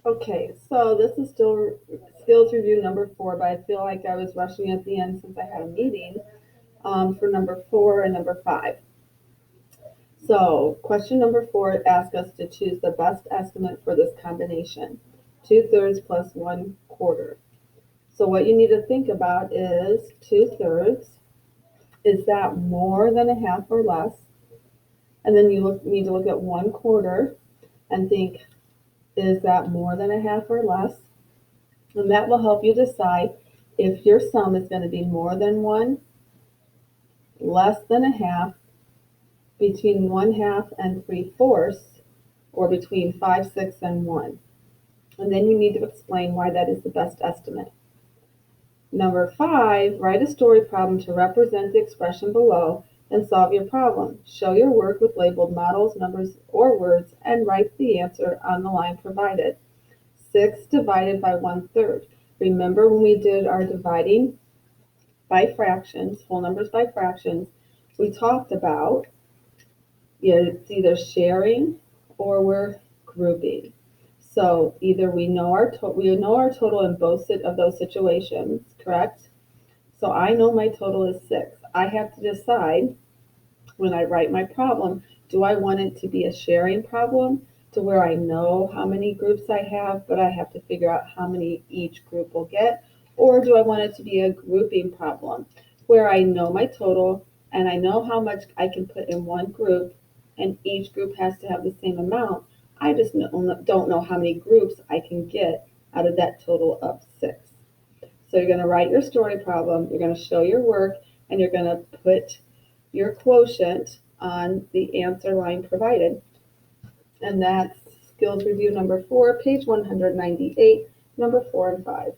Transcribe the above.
Okay, so this is still skills review number 4, but I feel like I was rushing at the end since I had a meeting for number 4 and number 5. So question number 4 asks us to choose the best estimate for this combination, 2/3 plus 1/4. So what you need to think about is 2/3. Is that more than a half or less? And then you need to look at 1/4 and think, is that more than a half or less? And that will help you decide if your sum is going to be more than 1, less than a half, between 1/2 and 3/4, or between 5/6 and 1. And then you need to explain why that is the best estimate. Number 5, write a story problem to represent the expression below and solve your problem. Show your work with labeled models, numbers, or words, and write the answer on the line provided. 6 divided by 1/3. Remember when we did our dividing by fractions, whole numbers by fractions, we talked about it's either sharing or we're grouping. So either we know our total in both of those situations, correct? So I know my total is 6. I have to decide when I write my problem, do I want it to be a sharing problem to where I know how many groups I have, but I have to figure out how many each group will get? Or do I want it to be a grouping problem where I know my total and I know how much I can put in one group and each group has to have the same amount? I just don't know how many groups I can get out of that total of 6. So you're going to write your story problem, you're going to show your work, and you're going to put your quotient on the answer line provided. And that's skills review number 4, page 198, number 4 and 5.